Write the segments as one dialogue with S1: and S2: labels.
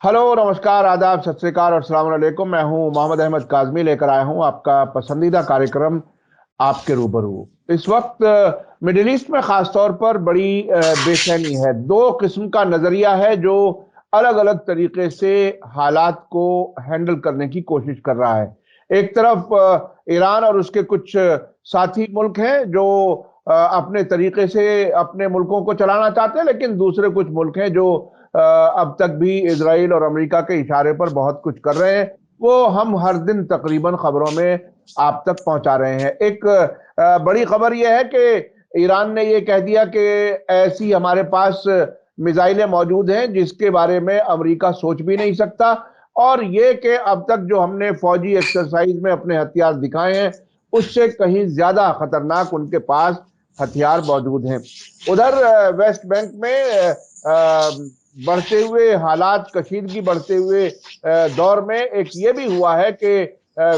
S1: Hello, नमस्कार, आदाब, सत श्री अकाल और अस्सलाम वालेकुम। मैं हूं मोहम्मद अहमद काज़मी, लेकर आया हूं आपका पसंदीदा कार्यक्रम आपके रूबरू। इस वक्त मिडिल ईस्ट में खास तौर पर बड़ी बेचैनी है। दो किस्म का नजरिया है जो अलग अलग तरीके से हालात को हैंडल करने की कोशिश कर रहा है। एक तरफ ईरान और उसके कुछ साथी मुल्क हैं जो अपने तरीके से अपने मुल्कों को चलाना चाहते हैं, लेकिन दूसरे कुछ मुल्क हैं जो अब तक भी इजराइल और अमेरिका के इशारे पर बहुत कुछ कर रहे हैं। वो हम हर दिन तकरीबन खबरों में आप तक पहुंचा रहे हैं। एक बड़ी खबर यह है कि ईरान ने यह कह दिया कि ऐसी हमारे पास मिसाइलें मौजूद हैं जिसके बारे में अमेरिका सोच भी नहीं सकता, और ये कि अब तक जो हमने फौजी एक्सरसाइज में अपने हथियार दिखाए हैं उससे कहीं ज्यादा खतरनाक उनके पास हथियार मौजूद हैं। उधर वेस्ट बैंक में बढ़ते हुए हालात, कशीदगी बढ़ते हुए दौर में एक ये भी हुआ है कि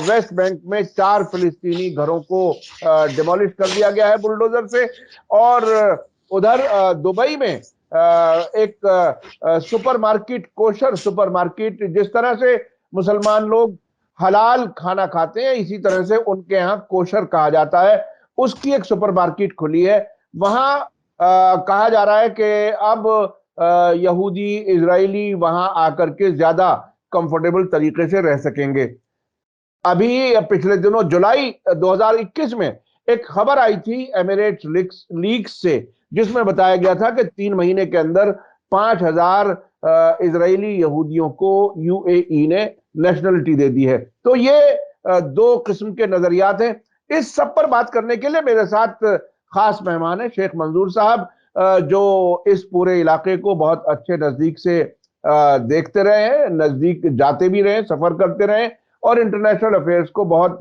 S1: वेस्ट बैंक में 4 फिलिस्तीनी घरों को डिमोलिश कर दिया गया है बुलडोजर से। और उधर दुबई में एक सुपरमार्केट, कोशर सुपरमार्केट, जिस तरह से मुसलमान लोग हलाल खाना खाते हैं इसी तरह से उनके यहाँ कोशर कहा जाता है, उसकी एक सुपरमार्केट खुली है। वहां कहा जा रहा है कि अब यहूदी इजरायली वहां आकर के ज्यादा कंफर्टेबल तरीके से रह सकेंगे। अभी पिछले दिनों जुलाई 2021 में एक खबर आई थी एमिरेट्स लीक्स से, जिसमें बताया गया था कि 3 महीने के अंदर 5,000 इजरायली यहूदियों को यूएई ने नेशनलिटी दे दी है। तो ये दो किस्म के नजरियात हैं। इस सब पर बात करने के लिए मेरे साथ खास मेहमान है शेख मंजूर साहब, जो इस पूरे इलाके को बहुत अच्छे नजदीक से देखते रहे हैं, नजदीक जाते भी रहे, सफर करते रहे और इंटरनेशनल अफेयर्स को बहुत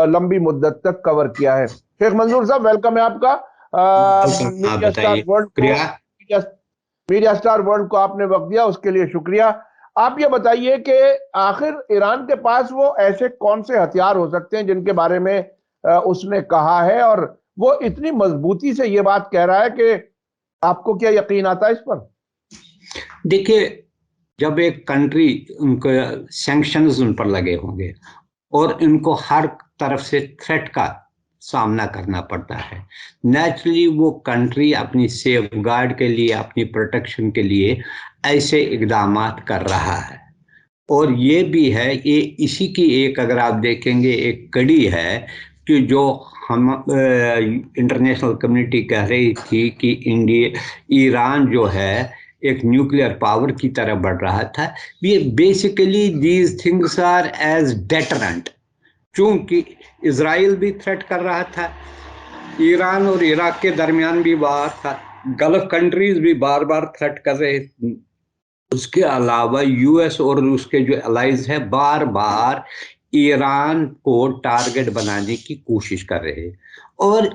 S1: लंबी मुद्दत तक कवर किया है। शेख मंजूर साहब, वेलकम है आपका।
S2: आप
S1: मीडिया स्टार
S2: बताइए।
S1: वर्ल्ड को
S2: क्रिया।
S1: मीडिया स्टार वर्ल्ड को आपने वक्त दिया, उसके लिए शुक्रिया। आप ये बताइए कि आखिर ईरान के पास वो ऐसे कौन से हथियार हो सकते हैं जिनके बारे में उसने कहा है, और वो इतनी मजबूती से ये बात कह रहा है कि आपको क्या यकीन आता है इस पर?
S2: देखिए, जब एक कंट्री, उनको सैंक्शंस उन पर लगे होंगे और इनको हर तरफ से थ्रेट का सामना करना पड़ता है, नेचुरली वो कंट्री अपनी सेफ गार्ड के लिए, अपनी प्रोटेक्शन के लिए ऐसे इकदाम कर रहा है। और ये भी है, ये इसी की एक, अगर आप देखेंगे, एक कड़ी है कि जो हम इंटरनेशनल कम्युनिटी कह रही थी कि इंडिया, ईरान जो है एक न्यूक्लियर पावर की तरह बढ़ रहा था। ये basically these things are as deterrent, चूंकि इसराइल भी थ्रेट कर रहा था, ईरान और इराक के दरमियान भी वार था, गल्फ कंट्रीज भी बार बार थ्रेट कर रहे थे, उसके अलावा यूएस और उसके जो अलाइज है बार बार ईरान को टारगेट बनाने की कोशिश कर रहे हैं। और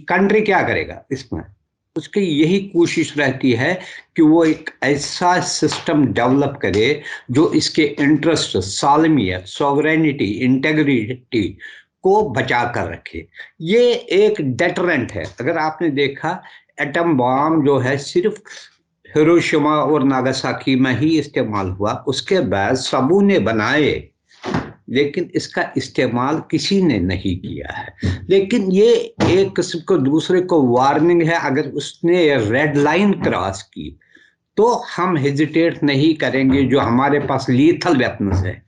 S2: कंट्री क्या करेगा इसमें? उसकी यही कोशिश रहती है कि वो एक ऐसा सिस्टम डेवलप करे जो इसके इंटरेस्ट, सालमियत, सॉवरेनिटी, इंटेग्रिटी को बचा कर रखे। ये एक डेटरेंट है। अगर आपने देखा, एटम बॉम्ब जो है सिर्फ हिरोशिमा और नागासाकी में ही इस्तेमाल हुआ, उसके बाद सबों ने बनाए, लेकिन इसका इस्तेमाल किसी ने नहीं किया है। लेकिन ये एक किस्म को दूसरे को वार्निंग है, अगर उसने रेड लाइन क्रॉस की तो हम हेजिटेट नहीं करेंगे। जो हमारे पास लीथल वेपन्स है,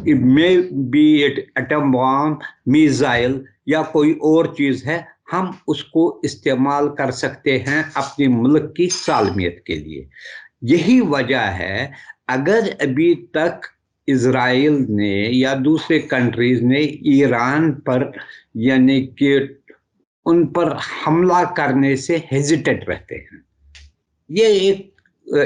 S2: it may be it atom bomb, missile या कोई और चीज है, हम उसको इस्तेमाल कर सकते हैं अपने मुल्क की सालमियत के लिए। यही वजह है, अगर अभी तक इजराइल ने या दूसरे कंट्रीज ने ईरान पर, यानी कि उन पर हमला करने से हेजिटेट रहते हैं। ये एक,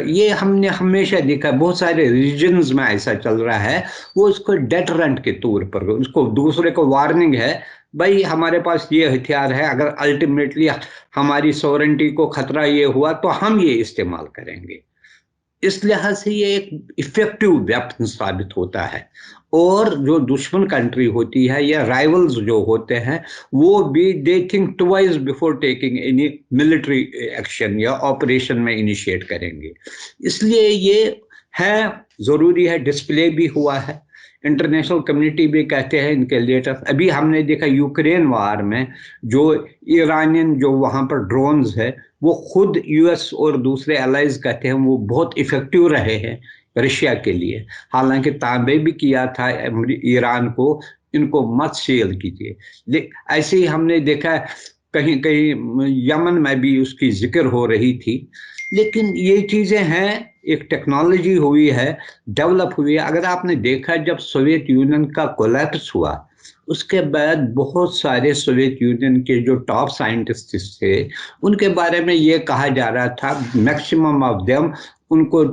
S2: ये हमने हमेशा देखा, बहुत सारे रीजन्स में ऐसा चल रहा है। वो इसको डेटरेंट के तौर पर, उसको दूसरे को वार्निंग है, भाई हमारे पास ये हथियार है, अगर अल्टीमेटली हमारी सॉवरेंटी को खतरा ये हुआ तो हम ये इस्तेमाल करेंगे। इस लिहाज से ये एक इफेक्टिव वेपन साबित होता है। और जो दुश्मन कंट्री होती है या राइवल्स जो होते हैं, वो भी they think twice before taking any military action या ऑपरेशन में इनिशिएट करेंगे। इसलिए ये है, जरूरी है, डिस्प्ले भी हुआ है, इंटरनेशनल कम्युनिटी भी कहते हैं इनके लेटेस्ट। अभी हमने देखा यूक्रेन वार में जो ईरानियन जो वहां पर ड्रोन्स है, वो खुद यूएस और दूसरे अलाइज कहते हैं वो बहुत इफेक्टिव रहे हैं रशिया के लिए। हालांकि तांबे भी किया था ईरान को, इनको मत सेल कीजिए। ऐसे ही हमने देखा कहीं कहीं यमन में भी उसकी जिक्र हो रही थी। लेकिन ये चीजें हैं, एक टेक्नोलॉजी हुई है, डेवलप हुई है। अगर आपने देखा जब सोवियत यूनियन का कोलैप्स हुआ, उसके बाद बहुत सारे सोवियत यूनियन के जो टॉप साइंटिस्ट थे, उनके बारे में ये कहा जा रहा था मैक्सिमम ऑफ देम उनको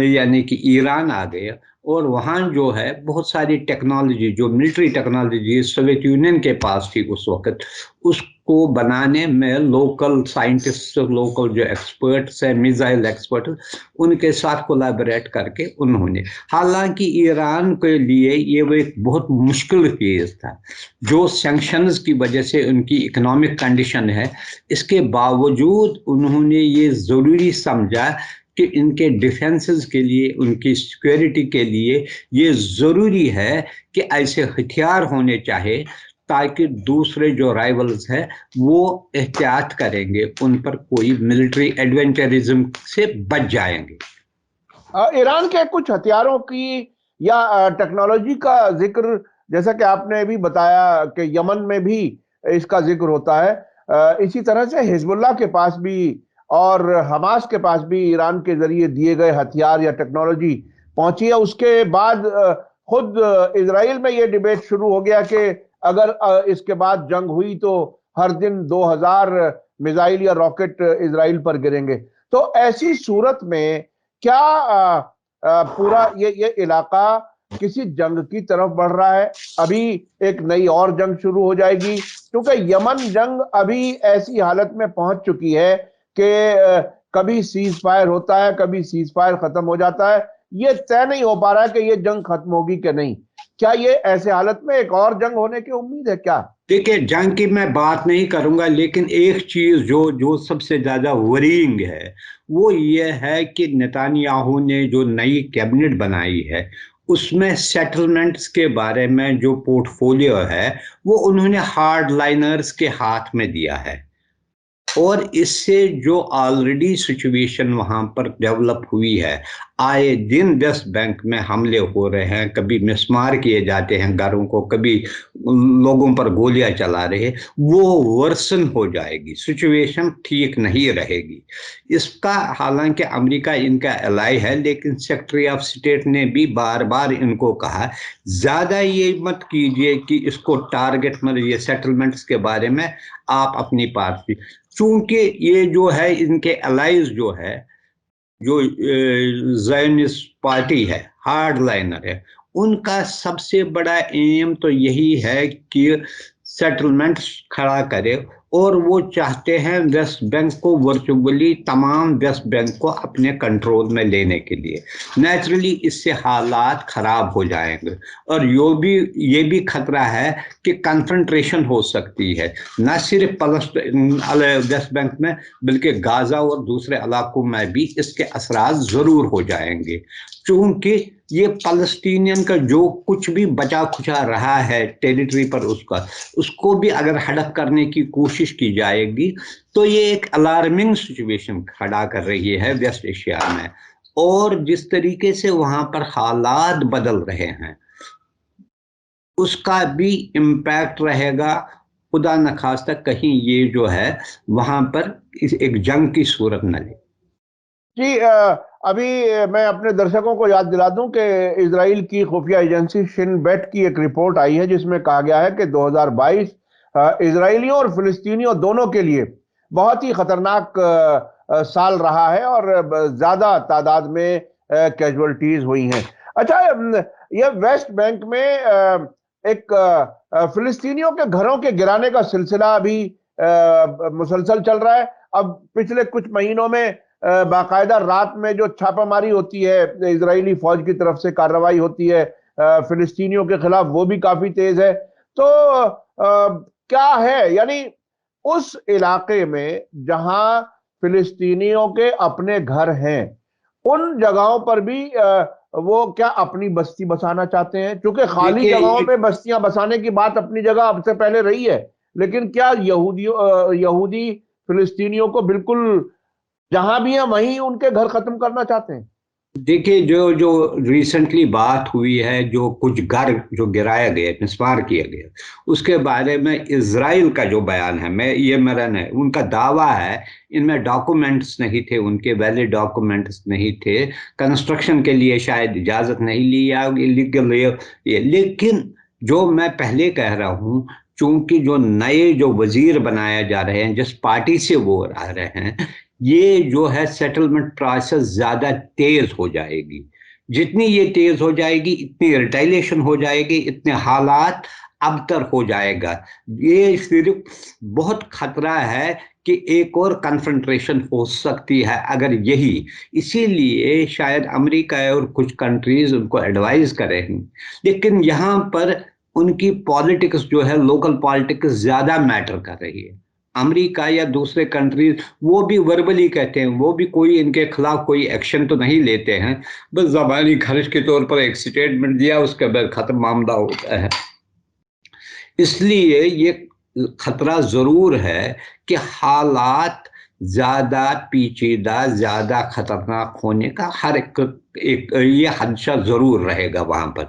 S2: यानी कि ईरान आ गए, और वहाँ जो है बहुत सारी टेक्नोलॉजी, जो मिलिट्री टेक्नोलॉजी सोवियत यूनियन के पास थी उस वक्त, उसको बनाने में लोकल साइंटिस्ट, लोकल जो एक्सपर्ट्स हैं, मिसाइल एक्सपर्ट, उनके साथ कोलैबोरेट करके उन्होंने, हालांकि ईरान के लिए ये वो एक बहुत मुश्किल चीज था, जो सैंक्शंस की वजह से उनकी इकोनॉमिक कंडीशन है, इसके बावजूद उन्होंने ये जरूरी समझा कि इनके डिफेंसेस के लिए, उनकी सिक्योरिटी के लिए ये जरूरी है कि ऐसे हथियार होने चाहिए ताकि दूसरे जो राइवल्स हैं वो एहतियात करेंगे, उन पर कोई मिलिट्री एडवेंचरिज्म से बच जाएंगे।
S1: ईरान के कुछ हथियारों की या टेक्नोलॉजी का जिक्र, जैसा कि आपने भी बताया कि यमन में भी इसका जिक्र होता है, इसी तरह से हिजबुल्लाह के पास भी और हमास के पास भी ईरान के जरिए दिए गए हथियार या टेक्नोलॉजी पहुंची है। उसके बाद खुद इजराइल में यह डिबेट शुरू हो गया कि अगर इसके बाद जंग हुई तो हर दिन 2000 मिसाइल या रॉकेट इजराइल पर गिरेंगे। तो ऐसी सूरत में क्या पूरा ये इलाका किसी जंग की तरफ बढ़ रहा है? अभी एक नई और जंग शुरू हो जाएगी, क्योंकि यमन जंग अभी ऐसी हालत में पहुंच चुकी है कि कभी सीज फायर होता है, कभी सीज फायर खत्म हो जाता है। ये तय नहीं हो पा रहा है कि ये जंग खत्म होगी कि नहीं। क्या ये ऐसे हालत में एक और जंग होने की उम्मीद है क्या?
S2: देखिए, जंग की मैं बात नहीं करूंगा, लेकिन एक चीज जो जो सबसे ज्यादा वरीइंग है वो ये है कि नेतान्याहू ने जो नई कैबिनेट बनाई है उसमें सेटलमेंट्स के बारे में जो पोर्टफोलियो है वो उन्होंने हार्ड लाइनर्स के हाथ में दिया है। और इससे जो ऑलरेडी सिचुएशन वहां पर डेवलप हुई है, आए दिन वेस्ट बैंक में हमले हो रहे हैं, कभी मिसमार किए जाते हैं घरों को, कभी लोगों पर गोलियां चला रहे, वो वर्सन हो जाएगी, सिचुएशन ठीक नहीं रहेगी। इसका हालांकि अमेरिका इनका एलाई है, लेकिन सेक्रेटरी ऑफ स्टेट ने भी बार बार इनको कहा ज्यादा ये मत कीजिए कि इसको टारगेट में, ये सेटलमेंट्स के बारे में आप अपनी पार्टी, चूंकि ये जो है इनके अलाइज जो है, जो ज़ायनिस्ट पार्टी है, हार्ड लाइनर है, उनका सबसे बड़ा एम तो यही है कि सेटलमेंट खड़ा करे, और वो चाहते हैं वेस्ट बैंक को, वर्चुअली तमाम वेस्ट बैंक को अपने कंट्रोल में लेने के लिए। नेचुरली इससे हालात खराब हो जाएंगे, और ये भी खतरा है कि कंसंट्रेशन हो सकती है, न सिर्फ वेस्ट बैंक में बल्कि गाजा और दूसरे इलाकों में भी इसके असरात जरूर हो जाएंगे। क्योंकि ये फलस्तीनियन का जो कुछ भी बचा खुचा रहा है टेरिटरी पर, उसको भी अगर हड़प करने की कोशिश की जाएगी तो ये एक अलार्मिंग सिचुएशन खड़ा कर रही है वेस्ट एशिया में। और जिस तरीके से वहां पर हालात बदल रहे हैं उसका भी इम्पैक्ट रहेगा, खुदा न खास्ता कहीं ये जो है वहां पर एक जंग की सूरत न ले।
S1: जी, अभी मैं अपने दर्शकों को याद दिला दूं कि इजराइल की खुफिया एजेंसी शिन बेट की एक रिपोर्ट आई है जिसमें कहा गया है कि 2022 इजरायलियों और फिलिस्तीनियों दोनों के लिए बहुत ही खतरनाक साल रहा है और ज्यादा तादाद में कैजुअलिटीज हुई हैं। अच्छा, यह वेस्ट बैंक में एक फिलिस्तीनियों के घरों के गिराने का सिलसिला अभी मुसलसल चल रहा है। अब पिछले कुछ महीनों में बाकायदा रात में जो छापामारी होती है, इजरायली फौज की तरफ से कार्रवाई होती है फिलिस्तीनियों के खिलाफ, वो भी काफी तेज है। तो क्या है, यानी उस इलाके में जहां फिलिस्तीनियों के अपने घर हैं उन जगहों पर भी वो क्या अपनी बस्ती बसाना चाहते हैं? क्योंकि खाली
S2: देखिए
S1: जगहों
S2: ये
S1: पे बस्तियां बसाने की बात अपनी जगह अब से पहले रही है, लेकिन क्या यहूदी फिलिस्तीनियों को बिल्कुल जहां भी है वहीं उनके घर खत्म करना चाहते हैं?
S2: देखिए जो जो रिसेंटली बात हुई है, जो कुछ घर जो गिराया गया, मिसमार किया गया, उसके बारे में इजराइल का जो बयान है, मैं ये मेरा नहीं, उनका दावा है इनमें डॉक्यूमेंट्स नहीं थे, उनके वैलिड डॉक्यूमेंट्स नहीं थे, कंस्ट्रक्शन के लिए शायद इजाजत नहीं ली या इलीगल ये। लेकिन जो मैं पहले कह रहा हूं, चूंकि जो नए जो वजीर बनाया जा रहे हैं, जिस पार्टी से वो आ रहे हैं, ये जो है सेटलमेंट प्रोसेस ज्यादा तेज हो जाएगी। जितनी ये तेज हो जाएगी, इतनी रिटाइलेशन हो जाएगी, इतने हालात अबतर हो जाएगा। ये सिर्फ बहुत खतरा है कि एक और कन्फ्रंट्रेशन हो सकती है अगर यही, इसीलिए शायद अमेरिका और कुछ कंट्रीज उनको एडवाइस करें। लेकिन यहाँ पर उनकी पॉलिटिक्स जो है, लोकल पॉलिटिक्स ज्यादा मैटर कर रही है। अमेरिका या दूसरे कंट्रीज वो भी वर्बली कहते हैं, वो भी कोई इनके खिलाफ कोई एक्शन तो नहीं लेते हैं, बस जबानी खर्च के तौर पर एक स्टेटमेंट दिया, उसके बाद खत्म मामला होता है। इसलिए ये खतरा जरूर है कि हालात ज्यादा पेचीदा, ज्यादा खतरनाक होने का हर एक ये खदशा जरूर रहेगा वहां पर।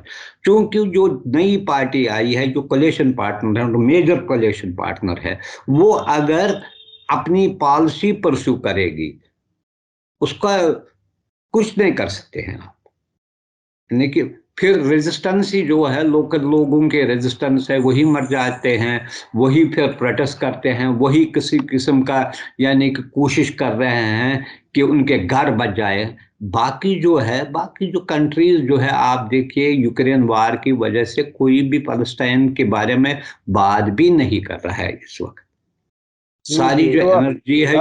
S2: क्योंकि जो नई पार्टी आई है, जो कोलेशन पार्टनर है, जो मेजर कोलेशन पार्टनर है, वो अगर अपनी पॉलिसी परस्यू करेगी, उसका कुछ नहीं कर सकते हैं आप। यानी कि फिर रेजिस्टेंस ही जो है, लोकल लोगों के रेजिस्टेंस है, वही मर जाते हैं, वही फिर प्रोटेस्ट करते हैं, वही किसी किस्म का यानी कि कोशिश कर रहे हैं कि उनके घर बच जाए। बाकी जो है, बाकी जो कंट्रीज जो है, आप देखिए यूक्रेन वार की वजह से कोई भी पैलेस्टाइन के बारे में बात भी नहीं कर रहा है इस वक्त।
S1: जी
S2: सारी
S1: जी।
S2: जो
S1: तो
S2: एनर्जी है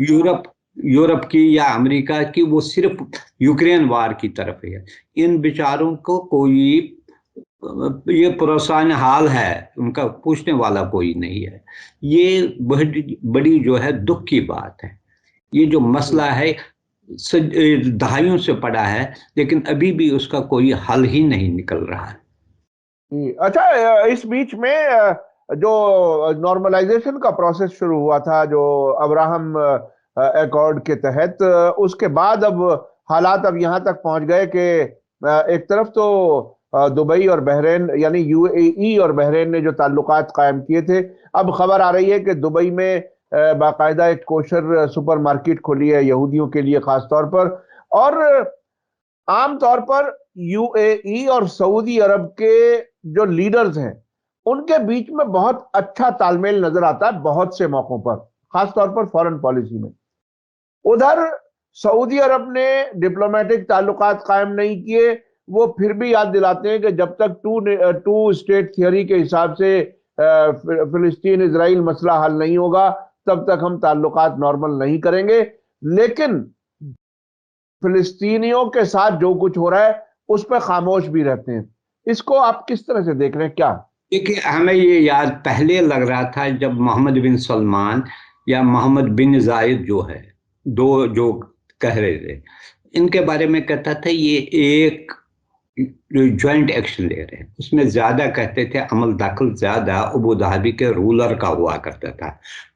S2: यूरोप यूरोप की या अमेरिका की, वो सिर्फ यूक्रेन वार की तरफ है। इन बेचारों को कोई ये परेशान हाल है, उनका पूछने वाला कोई नहीं है। ये बड़ी बड़ी जो है दुख की बात है। ये जो
S1: जी
S2: मसला है दहाइयों से पड़ा है, लेकिन अभी भी उसका कोई हल ही नहीं निकल रहा है।
S1: जी। अच्छा, इस बीच में जो नॉर्मलाइजेशन का प्रोसेस शुरू हुआ था, जो अब्राहम अकॉर्ड के तहत, उसके बाद अब हालात अब यहाँ तक पहुंच गए कि एक तरफ तो दुबई और बहरीन यानी यूएई और बहरीन ने जो ताल्लुकात कायम किए थे, अब खबर आ रही है कि दुबई में बाकायदा एक कोशर सुपर मार्केट खोली है यहूदियों के लिए खास तौर पर। और आमतौर पर यूएई और सऊदी अरब के जो लीडर्स हैं, उनके बीच में बहुत अच्छा तालमेल नजर आता है बहुत से मौकों पर, खासतौर पर फॉरेन पॉलिसी में। उधर सऊदी अरब ने डिप्लोमेटिक ताल्लुकात कायम नहीं किए। वो फिर भी याद दिलाते हैं कि जब तक टू स्टेट थियरी के हिसाब से फिलिस्तीन इजराइल मसला हल नहीं होगा, तब तक हम ताल्लुकात नॉर्मल नहीं करेंगे। लेकिन फिलिस्तीनियों के साथ जो कुछ हो रहा है उस पर खामोश भी रहते हैं। इसको आप किस तरह से देख रहे हैं? क्या
S2: देखिए, हमें ये याद पहले लग रहा था जब मोहम्मद बिन सलमान या मोहम्मद बिन जायद जो है, दो जो कह रहे थे, इनके बारे में कहता था ये एक ज्वाइंट एक्शन ले रहे हैं, उसमें ज्यादा कहते थे अमल दखल ज्यादा अबू धाबी के रूलर का हुआ करता था।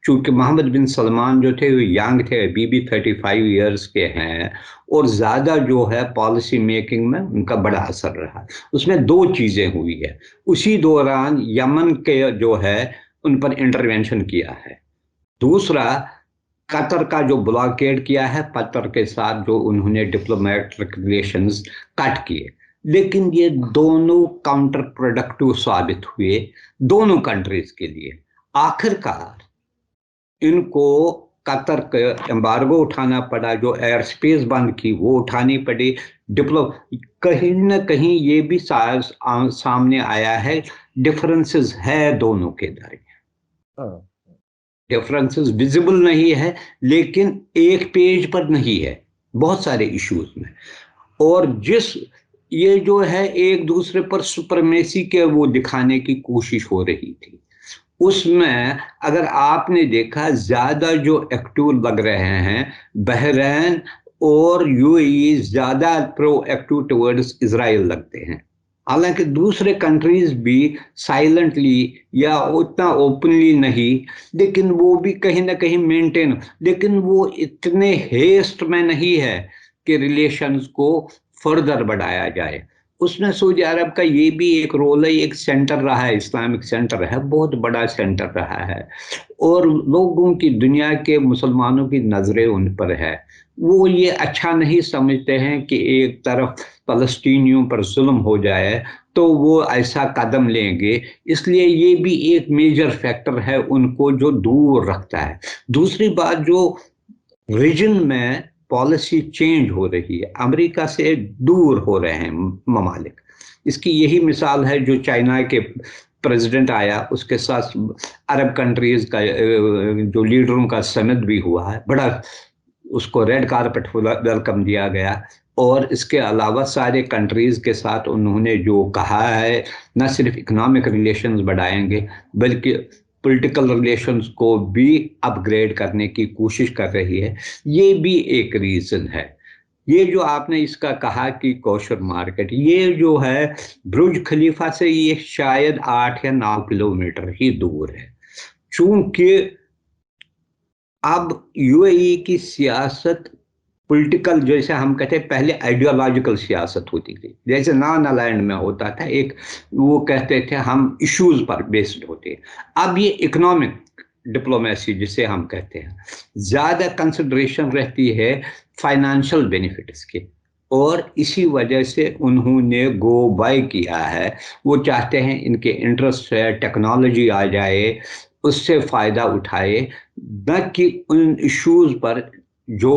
S2: चूंकि मोहम्मद बिन सलमान जो थे वो यंग थे, अभी भी 35 ईयर्स के हैं, और ज्यादा जो है पॉलिसी मेकिंग में उनका बड़ा असर रहा। उसमें दो चीजें हुई है, उसी दौरान यमन के जो है उन पर इंटरवेंशन किया है। दूसरा, कतर का जो ब्लॉकेड किया है, कतर के साथ जो उन्होंने डिप्लोमेटिक रिलेशंस कट किए। लेकिन ये दोनों काउंटर प्रोडक्टिव साबित हुए दोनों कंट्रीज के लिए। आखिरकार इनको कतर का एम्बार्गो उठाना पड़ा, जो एयर स्पेस बंद की वो उठानी पड़ी। डिप्लो कहीं ना कहीं ये भी सामने आया है, डिफरेंसेस है दोनों के दरमियान।
S1: हाँ।
S2: डिफरेंसेस विजिबल नहीं है, लेकिन एक पेज पर नहीं है, बहुत सारे इश्यूज में। और जिस ये जो है एक दूसरे पर सुपरमेसी के वो दिखाने की कोशिश हो रही थी, उसमें अगर आपने देखा ज्यादा जो एक्टिव लग रहे हैं बहरीन और यूएई ज्यादा प्रोएक्टिव टुवर्ड्स इजराइल लगते हैं। हालांकि दूसरे कंट्रीज भी साइलेंटली या उतना ओपनली नहीं, लेकिन वो भी कहीं ना कहीं मेंटेन, लेकिन वो इतने हेस्ट में नहीं है कि रिलेशंस को फर्दर बढ़ाया जाए। उसमें सऊदी अरब का ये भी एक रोल है, एक सेंटर रहा है, इस्लामिक सेंटर है, बहुत बड़ा सेंटर रहा है, और लोगों की, दुनिया के मुसलमानों की नजरें उन पर है। वो ये अच्छा नहीं समझते हैं कि एक तरफ फलस्तीनियों पर जुल्म हो जाए तो वो ऐसा कदम लेंगे, इसलिए ये भी एक मेजर फैक्टर है उनको जो दूर रखता है। दूसरी बात, जो रीजन में पॉलिसी चेंज हो रही है, अमेरिका से दूर हो रहे हैं ममालिक। इसकी यही मिसाल है जो चाइना के प्रेसिडेंट आया, उसके साथ अरब कंट्रीज का जो लीडरों का समिट भी हुआ है, बड़ा उसको रेड कारपेट वेलकम दिया गया। और इसके अलावा सारे कंट्रीज के साथ उन्होंने जो कहा है, न सिर्फ इकोनॉमिक रिलेशंस बढ़ाएंगे बल्कि पॉलिटिकल रिलेशंस को भी अपग्रेड करने की कोशिश कर रही है। ये भी एक रीजन है। ये जो आपने इसका कहा कि कोशर मार्केट, ये जो है बुर्ज खलीफा से ये शायद 8 या 9 किलोमीटर ही दूर है। चूंकि अब यूएई की सियासत पॉलिटिकल, जैसे हम कहते हैं पहले आइडियोलॉजिकल सियासत होती थी, जैसे नॉन अलाइंड में होता था एक, वो कहते थे हम इश्यूज पर बेस्ड होते हैं। अब ये इकोनॉमिक डिप्लोमेसी जिसे हम कहते हैं, ज्यादा कंसिडरेशन रहती है फाइनेंशियल बेनिफिट्स के, और इसी वजह से उन्होंने गो बाय किया है। वो चाहते हैं इनके इंटरेस्ट है टेक्नोलॉजी आ जाए, उससे फायदा उठाए, न कि उन इश्यूज पर जो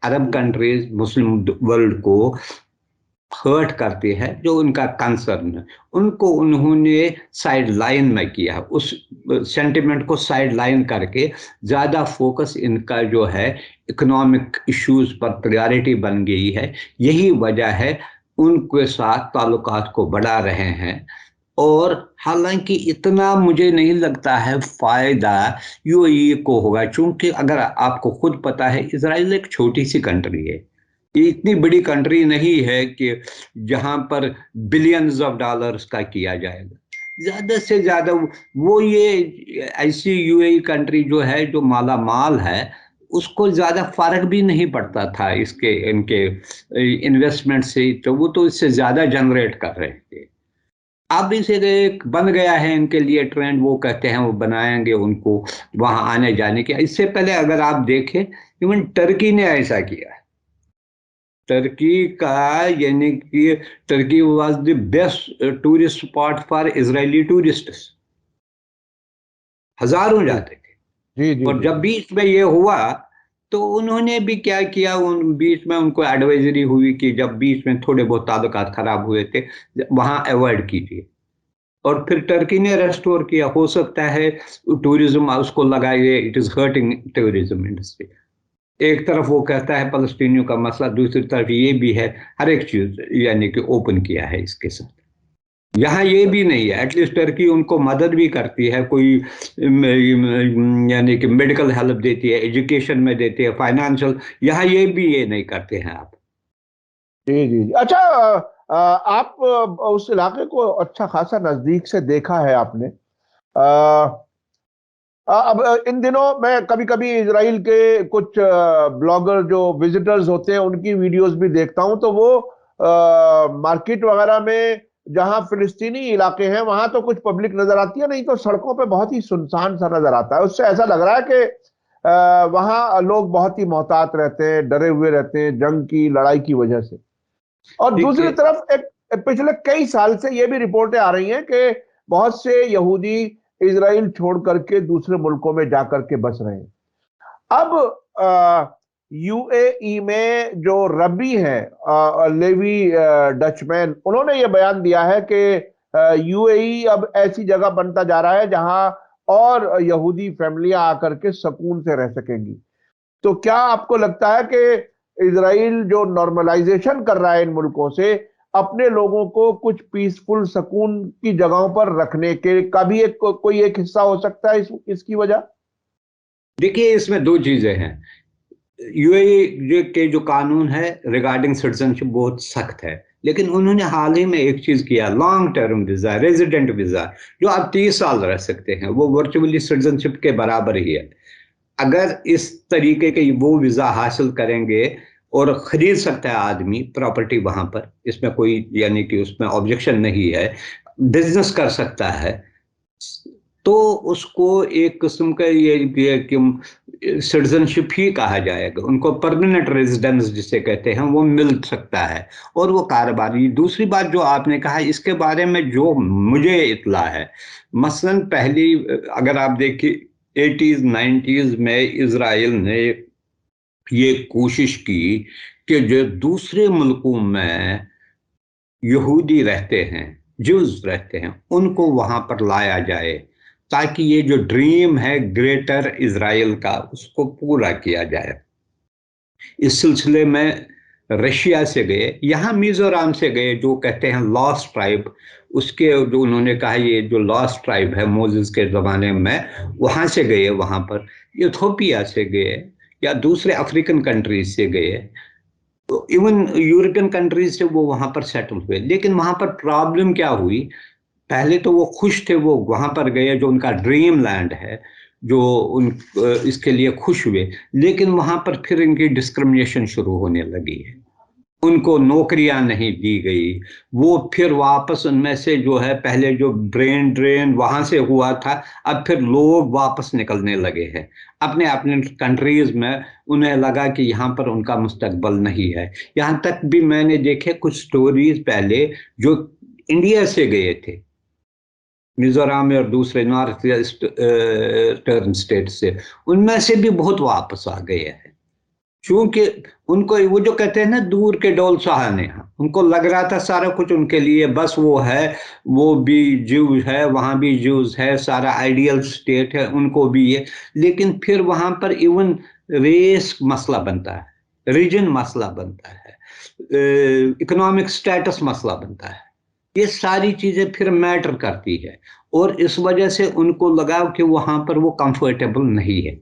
S2: अरब कंट्रीज, मुस्लिम वर्ल्ड को हर्ट करती है, जो उनका कंसर्न है, उनको उन्होंने साइड लाइन में किया। उस सेंटिमेंट को साइड लाइन करके ज्यादा फोकस इनका जो है इकोनॉमिक इश्यूज पर प्रायोरिटी बन गई है। यही वजह है उनके साथ ताल्लुकात को बढ़ा रहे हैं। और हालांकि इतना मुझे नहीं लगता है फायदा यूएई को होगा, क्योंकि अगर आपको खुद पता है इजराइल एक छोटी सी कंट्री है, ये इतनी बड़ी कंट्री नहीं है कि जहां पर बिलियंस ऑफ डॉलर्स का किया जाएगा। ज्यादा से ज्यादा वो ये ऐसी यूएई कंट्री जो है, जो माला माल है, उसको ज्यादा फर्क भी नहीं पड़ता था इसके इनके इन्वेस्टमेंट से, तो वो तो इससे ज्यादा जनरेट कर रहे थे। अब इसे एक बन गया है इनके लिए ट्रेंड, वो कहते हैं वो बनाएंगे उनको वहां आने जाने के। इससे पहले अगर आप देखें, इवन टर्की ने ऐसा किया। टर्की का, यानी कि Turkey was the best tourist spot for Israeli tourists, हजारों जाते थे।
S1: जी जी
S2: और
S1: जी।
S2: जब बीच में ये हुआ तो उन्होंने भी क्या किया, उन बीच में उनको एडवाइजरी हुई कि जब बीच में थोड़े बहुत ताल्लुकात खराब हुए थे, वहां अवॉइड कीजिए। और फिर टर्की ने रेस्टोर किया। हो सकता है टूरिज्म उसको लगाइए, it is hurting tourism industry. एक तरफ वो कहता है फलस्तीनियों का मसला, दूसरी तरफ ये भी है, हर एक चीज यानी कि ओपन किया है इसके साथ। यहाँ ये भी नहीं है, एटलीस्ट टर्की उनको मदद भी करती है, कोई यानी कि मेडिकल हेल्प देती है, एजुकेशन में देती है, फाइनेंशियल। यहाँ ये भी ये नहीं करते हैं आप।
S1: जी जी जी। अच्छा, आप उस इलाके को अच्छा खासा नजदीक से देखा है आपने। अब इन दिनों मैं कभी कभी इजराइल के कुछ ब्लॉगर जो विजिटर्स होते हैं उनकी वीडियोस भी देखता हूं, तो वो मार्केट वगैरह में जहां फिलिस्तीनी इलाके हैं वहां तो कुछ पब्लिक नजर आती है, नहीं तो सड़कों पे बहुत ही सुनसान सा नजर आता है। उससे ऐसा लग रहा है कि वहां लोग बहुत ही मोहतात रहते हैं, डरे हुए रहते हैं जंग की, लड़ाई की वजह से। और दूसरी
S2: देखिए,
S1: तरफ एक पिछले कई साल से ये भी रिपोर्टें आ रही हैं कि बहुत से यहूदी इजराइल छोड़ करके दूसरे मुल्कों में जाकर के बस रहे हैं। अब यूएई में जो रबी हैं, लेवी डचमैन, उन्होंने ये बयान दिया है कि यूएई अब ऐसी जगह बनता जा रहा है जहां और यहूदी फैमिलियां आकर के सुकून से रह सकेंगी। तो क्या आपको लगता है कि इजराइल जो नॉर्मलाइजेशन कर रहा है इन मुल्कों से, अपने लोगों को कुछ पीसफुल सुकून की जगहों पर रखने के का भी एक कोई एक हिस्सा हो सकता है इसकी वजह?
S2: देखिए इसमें दो चीजें हैं। यूएई के जो कानून है रिगार्डिंग सिटीजनशिप बहुत सख्त है, लेकिन उन्होंने हाल ही में एक चीज किया, long term visa, resident visa, जो आप 30 साल रह सकते हैं, वो वर्चुअली सिटीजनशिप के बराबर ही है। अगर इस तरीके के वो वीजा हासिल करेंगे और खरीद सकता है आदमी प्रॉपर्टी वहां पर, इसमें कोई यानी कि उसमें ऑब्जेक्शन नहीं है, बिजनेस कर सकता है, तो उसको एक किस्म का ये कि सिटीजनशिप ही कहा जाएगा, उनको परमानेंट रेजिडेंस जिसे कहते हैं वो मिल सकता है, और वो कारोबारी। दूसरी बात जो आपने कहा, इसके बारे में जो मुझे इत्ला है, मसलन पहली अगर आप देखिए 80s 90s में इजराइल ने ये कोशिश की कि जो दूसरे मुल्कों में यहूदी रहते हैं, ज्यूज रहते हैं, उनको वहां पर लाया जाए, ताकि ये जो ड्रीम है ग्रेटर इजराइल का उसको पूरा किया जाए। इस सिलसिले में रशिया से गए, यहाँ मिजोरम से गए, जो कहते हैं लॉस्ट ट्राइब, उसके जो उन्होंने कहा ये जो लॉस्ट ट्राइब है मोसेस के ज़माने में, वहाँ से गए, वहाँ पर इथोपिया से गए या दूसरे अफ्रीकन कंट्रीज से गए, तो इवन यूरोपियन कंट्रीज से वो वहाँ पर सेटल हुए। लेकिन वहाँ पर प्रॉब्लम क्या हुई, पहले तो वो खुश थे, वो वहाँ पर गए जो उनका ड्रीम लैंड है, जो उन इसके लिए खुश हुए, लेकिन वहाँ पर फिर इनकी डिस्क्रिमिनेशन शुरू होने लगी है, उनको नौकरियां नहीं दी गई, वो फिर वापस उनमें से जो है पहले जो ब्रेन ड्रेन वहां से हुआ था, अब फिर लोग वापस निकलने लगे हैं अपने अपने कंट्रीज में, उन्हें लगा कि यहाँ पर उनका मुस्तकबल नहीं है। यहाँ तक भी मैंने देखे कुछ स्टोरीज पहले जो इंडिया से गए थे, मिजोरम और दूसरे नॉर्थ ईस्टर्न स्टेट से, उनमें से भी बहुत वापस आ गए हैं, क्योंकि उनको वो जो कहते हैं ना दूर के डोल सहाने, उनको लग रहा था सारा कुछ उनके लिए बस वो है, वो भी ज्यूज है, वहाँ भी ज्यूज है, सारा आइडियल स्टेट है, उनको भी ये। लेकिन फिर वहाँ पर इवन रेस मसला बनता है, रीजन मसला बनता है, इकोनॉमिक स्टेटस मसला बनता है, ये सारी चीजें फिर मैटर करती है, और इस वजह से उनको लगा कि वहां पर वो कंफर्टेबल नहीं है।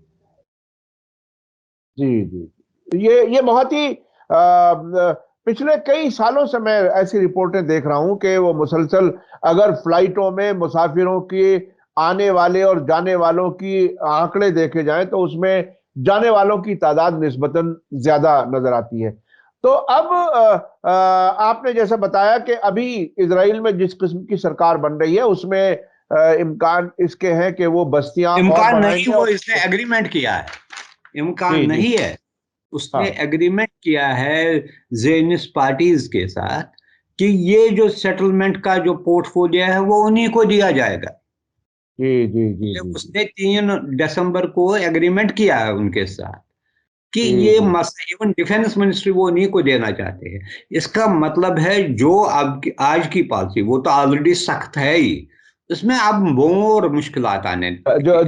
S1: जी जी, ये बहुत ही पिछले कई सालों से मैं ऐसी रिपोर्टें देख रहा हूं कि वो मुसलसल अगर फ्लाइटों में मुसाफिरों के आने वाले और जाने वालों की आंकड़े देखे जाएं तो उसमें जाने वालों की तादाद निस्बतन ज्यादा नजर आती है। तो अब आपने जैसा बताया कि अभी इजराइल में जिस किस्म की सरकार बन रही है उसमें इम्कान इसके हैं कि वो बस्तियां
S2: इम्कान नहीं, वो इसने एग्रीमेंट किया है, इम्कान नहीं है, उसने एग्रीमेंट किया है ज़ेनिस्ट पार्टीज के साथ कि ये जो सेटलमेंट का जो पोर्टफोलियो है वो उन्हीं को दिया जाएगा।
S1: जी जी जी,
S2: उसने 3 दिसंबर को एग्रीमेंट किया है उनके साथ कि ये मसला, इवन डिफेंस मिनिस्ट्री वो उन्हीं को देना चाहते हैं। इसका मतलब है जो अब आज की पॉलिसी वो तो ऑलरेडी सख्त है ही, इसमें अब और मुश्किलात आने,
S1: जो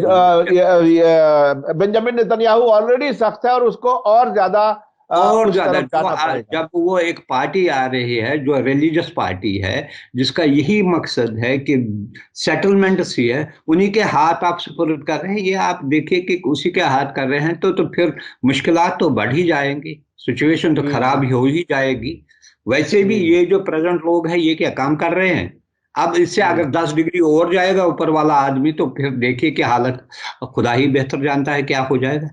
S1: बेंजामिन नेतन्याहू ऑलरेडी सख्त है और उसको और ज्यादा
S2: जब वो एक पार्टी आ रही है जो रिलीजियस पार्टी है जिसका यही मकसद है कि सेटलमेंट सी है, उन्हीं के हाथ आप सुपुर्द कर रहे हैं, ये आप देखिए कि उसी के हाथ कर रहे हैं, तो फिर मुश्किलात तो बढ़ ही जाएंगी, सिचुएशन तो खराब हो ही जाएगी। वैसे भी ये जो प्रेजेंट लोग हैं ये क्या काम कर रहे हैं, अब इससे अगर 10 डिग्री और जाएगा ऊपर वाला आदमी तो फिर देखिए कि हालत खुदा ही बेहतर जानता है क्या हो जाएगा।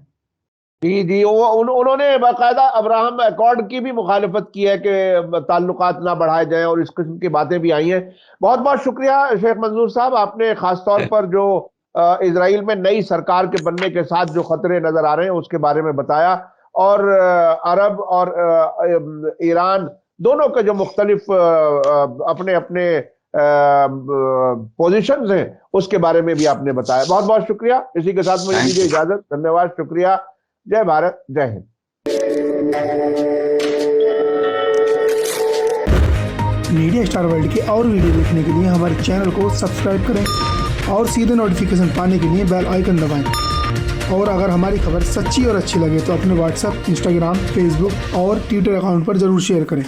S1: जी जी, उन्होंने बाकायदा अब्राहम अकॉर्ड की भी मुखालिफत की है कि ताल्लुकात ना बढ़ाए जाएं, और इस किस्म की बातें भी आई हैं। बहुत बहुत शुक्रिया शेख मंजूर साहब, आपने खासतौर पर जो इजराइल में नई सरकार के बनने के साथ जो खतरे नजर आ रहे हैं उसके बारे में बताया, और अरब और ईरान दोनों के जो मुख्तलिफ अपने अपने पोजीशंस हैं उसके बारे में भी आपने बताया। बहुत बहुत शुक्रिया। इसी के साथ मुझे दीजिए इजाजत। धन्यवाद, शुक्रिया। जय भारत, जय हिंद।
S3: मीडिया स्टार वर्ल्ड के और वीडियो देखने के लिए हमारे चैनल को सब्सक्राइब करें और सीधे नोटिफिकेशन पाने के लिए बेल आइकन दबाएं। और अगर हमारी खबर सच्ची और अच्छी लगे तो अपने व्हाट्सएप, इंस्टाग्राम, फेसबुक और ट्विटर अकाउंट पर जरूर शेयर करें।